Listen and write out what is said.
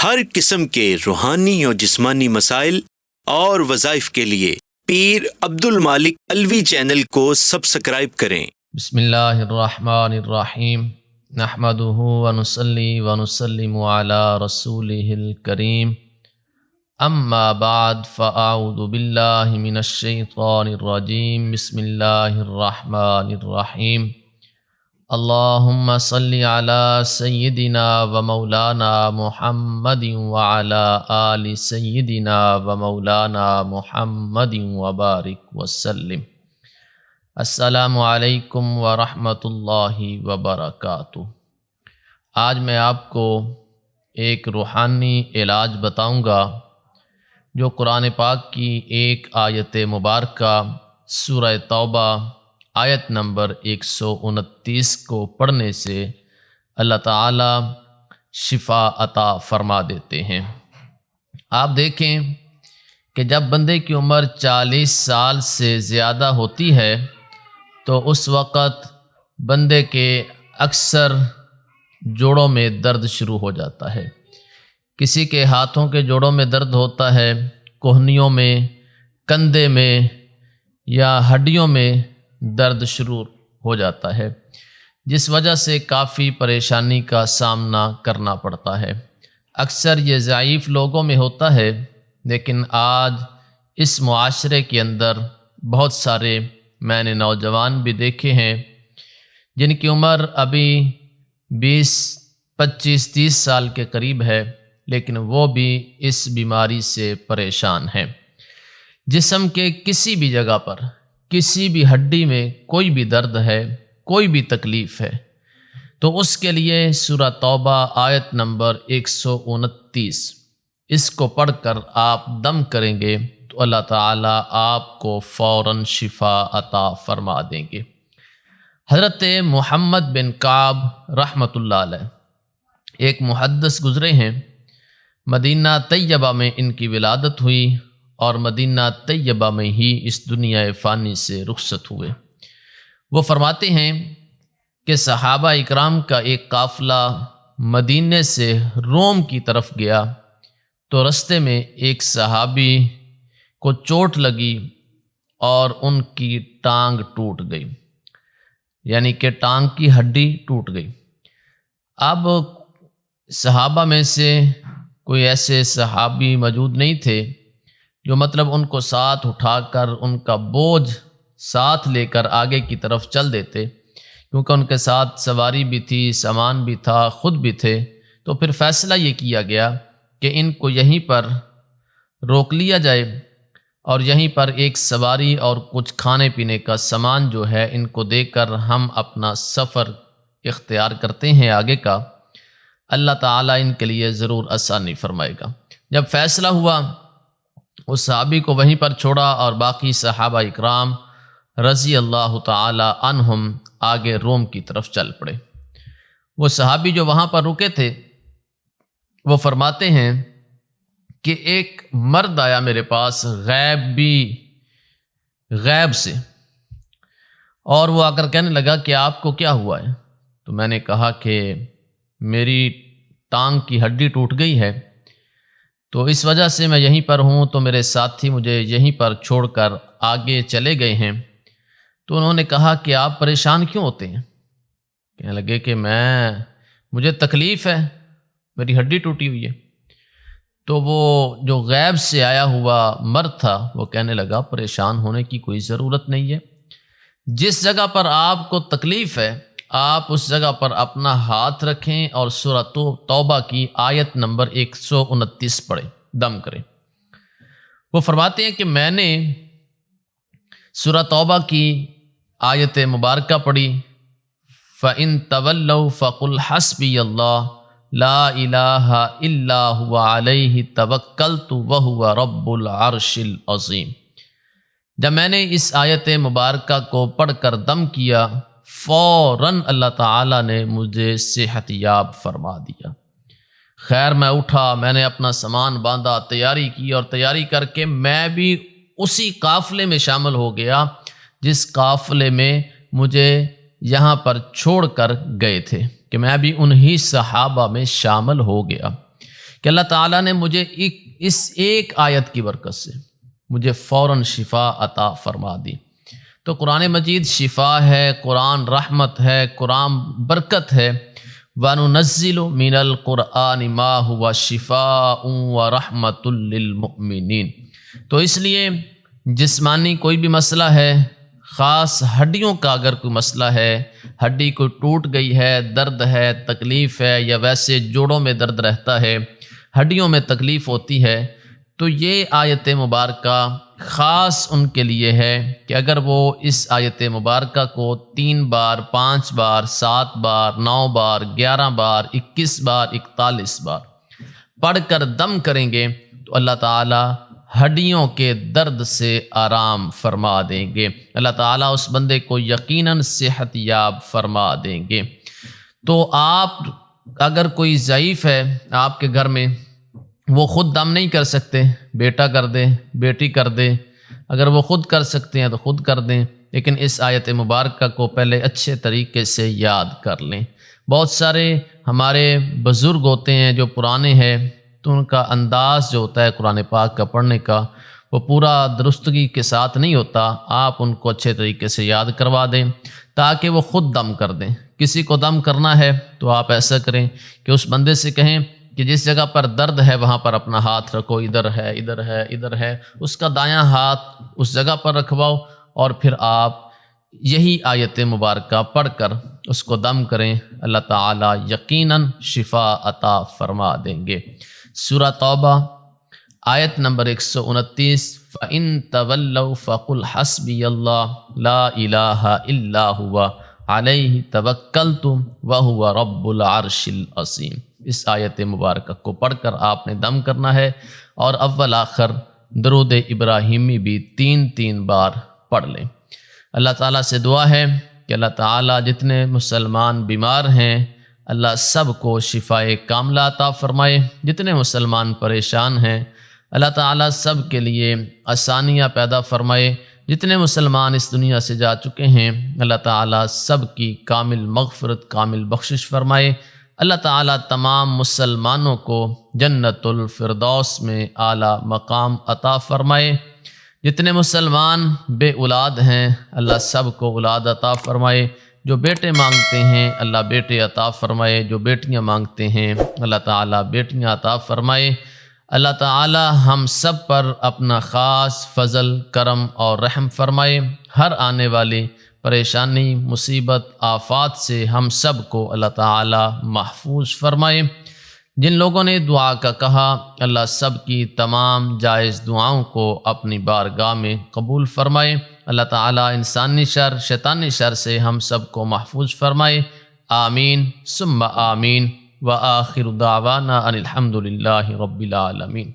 ہر قسم کے روحانی اور جسمانی مسائل اور وظائف کے لیے پیر عبد المالک الوی چینل کو سبسکرائب کریں۔ بسم اللہ الرحمن الرحیم، نحمدہ ونصلی ونسلم علی رسولہ الکریم، اما بعد فاعوذ باللہ من الشیطان الرجیم، بسم اللہ الرحمن الرحیم، اللہم صلی علی سیدنا و مولانا محمد وعلی آل سیدنا و مولانا محمد وبارک وسلم۔ السلام علیکم ورحمۃ اللہ وبرکاتہ۔ آج میں آپ کو ایک روحانی علاج بتاؤں گا جو قرآن پاک کی ایک آیت مبارکہ سورہ توبہ آیت نمبر 129 کو پڑھنے سے اللہ تعالی شفا عطا فرما دیتے ہیں۔ آپ دیکھیں کہ جب بندے کی عمر 40 سال سے زیادہ ہوتی ہے تو اس وقت بندے کے اکثر جوڑوں میں درد شروع ہو جاتا ہے۔ کسی کے ہاتھوں کے جوڑوں میں درد ہوتا ہے، کوہنیوں میں، کندھے میں یا ہڈیوں میں درد شروع ہو جاتا ہے، جس وجہ سے کافی پریشانی کا سامنا کرنا پڑتا ہے۔ اکثر یہ ضعیف لوگوں میں ہوتا ہے، لیکن آج اس معاشرے کے اندر بہت سارے میں نے نوجوان بھی دیکھے ہیں جن کی عمر ابھی 20، 25، 30 سال کے قریب ہے، لیکن وہ بھی اس بیماری سے پریشان ہیں۔ جسم کے کسی بھی جگہ پر، کسی بھی ہڈی میں کوئی بھی درد ہے، کوئی بھی تکلیف ہے، تو اس کے لیے سورہ توبہ آیت نمبر 129 اس کو پڑھ کر آپ دم کریں گے تو اللہ تعالیٰ آپ کو فوراً شفا عطا فرما دیں گے۔ حضرت محمد بن کعب رحمۃ اللہ علیہ ایک محدث گزرے ہیں۔ مدینہ طیبہ میں ان کی ولادت ہوئی اور مدینہ طیبہ میں ہی اس دنیا فانی سے رخصت ہوئے۔ وہ فرماتے ہیں کہ صحابہ اکرام کا ایک قافلہ مدینے سے روم کی طرف گیا تو رستے میں ایک صحابی کو چوٹ لگی اور ان کی ٹانگ ٹوٹ گئی، یعنی کہ ٹانگ کی ہڈی ٹوٹ گئی۔ اب صحابہ میں سے کوئی ایسے صحابی موجود نہیں تھے جو مطلب ان کو ساتھ اٹھا کر ان کا بوجھ ساتھ لے کر آگے کی طرف چل دیتے، کیونکہ ان کے ساتھ سواری بھی تھی، سامان بھی تھا، خود بھی تھے۔ تو پھر فیصلہ یہ کیا گیا کہ ان کو یہیں پر روک لیا جائے اور یہیں پر ایک سواری اور کچھ کھانے پینے کا سامان جو ہے ان کو دے کر ہم اپنا سفر اختیار کرتے ہیں آگے کا، اللہ تعالیٰ ان کے لیے ضرور آسانی فرمائے گا۔ جب فیصلہ ہوا اس صحابی کو وہیں پر چھوڑا اور باقی صحابہ اکرام رضی اللہ تعالی عنہم آگے روم کی طرف چل پڑے۔ وہ صحابی جو وہاں پر رکے تھے وہ فرماتے ہیں کہ ایک مرد آیا میرے پاس غیب سے، اور وہ آ کر کہنے لگا کہ آپ کو کیا ہوا ہے؟ تو میں نے کہا کہ میری ٹانگ کی ہڈی ٹوٹ گئی ہے، تو اس وجہ سے میں یہیں پر ہوں، تو میرے ساتھی مجھے یہیں پر چھوڑ کر آگے چلے گئے ہیں۔ تو انہوں نے کہا کہ آپ پریشان کیوں ہوتے ہیں؟ کہنے لگے کہ مجھے تکلیف ہے، میری ہڈی ٹوٹی ہوئی ہے۔ تو وہ جو غیب سے آیا ہوا مرد تھا وہ کہنے لگا پریشان ہونے کی کوئی ضرورت نہیں ہے، جس جگہ پر آپ کو تکلیف ہے آپ اس جگہ پر اپنا ہاتھ رکھیں اور سورہ توبہ کی آیت نمبر 129 پڑھیں، دم کریں۔ وہ فرماتے ہیں کہ میں نے سورہ توبہ کی آیت مبارکہ پڑھی، فَإِن تَوَلَّوْا فَقُلْ حَسْبِيَ اللَّهُ لَا إِلَٰهَ إِلَّا هُوَ عَلَيْهِ تَوَكَّلْتُ وَهُوَ رَبُّ الْعَرْشِ الْعَظِيمِ۔ جب میں نے اس آیت مبارکہ کو پڑھ کر دم کیا، فوراً اللہ تعالیٰ نے مجھے صحت یاب فرما دیا۔ خیر میں اٹھا، میں نے اپنا سامان باندھا، تیاری کی، اور تیاری کر کے میں بھی اسی قافلے میں شامل ہو گیا جس قافلے میں مجھے یہاں پر چھوڑ کر گئے تھے، کہ میں بھی انہی صحابہ میں شامل ہو گیا، کہ اللہ تعالیٰ نے مجھے اس ایک آیت کی برکت سے مجھے فوراً شفا عطا فرما دی۔ تو قرآن مجید شفا ہے، قرآن رحمت ہے، قرآن برکت ہے۔ وَنُنَزِّلُ مِنَ الْقُرْآنِ مَا هُوَ شِفَاءٌ وَرَحْمَةٌ لِّلْمُؤْمِنِينَ۔ تو اس لیے جسمانی کوئی بھی مسئلہ ہے، خاص ہڈیوں کا اگر کوئی مسئلہ ہے، ہڈی کوئی ٹوٹ گئی ہے، درد ہے، تکلیف ہے، یا ویسے جوڑوں میں درد رہتا ہے، ہڈیوں میں تکلیف ہوتی ہے، تو یہ آیت مبارکہ خاص ان کے لیے ہے کہ اگر وہ اس آیت مبارکہ کو 3 بار، 5 بار، 7 بار، 9 بار، 11 بار، 21 بار، 41 بار پڑھ کر دم کریں گے تو اللہ تعالیٰ ہڈیوں کے درد سے آرام فرما دیں گے، اللہ تعالیٰ اس بندے کو یقیناً صحت یاب فرما دیں گے۔ تو آپ اگر کوئی ضعیف ہے آپ کے گھر میں، وہ خود دم نہیں کر سکتے، بیٹا کر دے، بیٹی کر دے، اگر وہ خود کر سکتے ہیں تو خود کر دیں، لیکن اس آیت مبارکہ کو پہلے اچھے طریقے سے یاد کر لیں۔ بہت سارے ہمارے بزرگ ہوتے ہیں جو پرانے ہیں، تو ان کا انداز جو ہوتا ہے قرآن پاک کا پڑھنے کا وہ پورا درستگی کے ساتھ نہیں ہوتا۔ آپ ان کو اچھے طریقے سے یاد کروا دیں تاکہ وہ خود دم کر دیں۔ کسی کو دم کرنا ہے تو آپ ایسا کریں کہ اس بندے سے کہیں کہ جس جگہ پر درد ہے وہاں پر اپنا ہاتھ رکھو، ادھر ہے، ادھر ہے، ادھر ہے، اس کا دایاں ہاتھ اس جگہ پر رکھواؤ، اور پھر آپ یہی آیت مبارکہ پڑھ کر اس کو دم کریں، اللہ تعالیٰ یقیناً شفا عطا فرما دیں گے۔ سورہ توبہ آیت نمبر 129، فَإِن تَوَلَّوْا فَقُلْ حَسْبِيَ اللَّهُ لَا إِلَٰهَ إِلَّا هُوَ عَلَيْهِ تَوَكَّلْتُ وَهُوَ رَبُّ الْعَرْشِ الْعَظِيمِ۔ اس آیت مبارکہ کو پڑھ کر آپ نے دم کرنا ہے، اور اول آخر درود ابراہیمی بھی 3 بار پڑھ لیں۔ اللہ تعالیٰ سے دعا ہے کہ اللہ تعالیٰ جتنے مسلمان بیمار ہیں اللہ سب کو شفائے کاملہ عطا فرمائے، جتنے مسلمان پریشان ہیں اللہ تعالیٰ سب کے لیے آسانیاں پیدا فرمائے، جتنے مسلمان اس دنیا سے جا چکے ہیں اللہ تعالیٰ سب کی کامل مغفرت، کامل بخشش فرمائے۔ اللہ تعالیٰ تمام مسلمانوں کو جنت الفردوس میں اعلیٰ مقام عطا فرمائے۔ جتنے مسلمان بے اولاد ہیں اللہ سب کو اولاد عطا فرمائے، جو بیٹے مانگتے ہیں اللہ بیٹے عطا فرمائے، جو بیٹیاں مانگتے ہیں اللہ تعالیٰ بیٹیاں عطا فرمائے۔ اللہ تعالیٰ ہم سب پر اپنا خاص فضل، کرم اور رحم فرمائے۔ ہر آنے والی پریشانی، مصیبت، آفات سے ہم سب کو اللہ تعالیٰ محفوظ فرمائے۔ جن لوگوں نے دعا کا کہا اللہ سب کی تمام جائز دعاؤں کو اپنی بارگاہ میں قبول فرمائے۔ اللہ تعالیٰ انسانی شر، شیطانی شر سے ہم سب کو محفوظ فرمائے۔ آمین ثم آمین، وآخر دعوانا ان الحمد للہ رب العالمین۔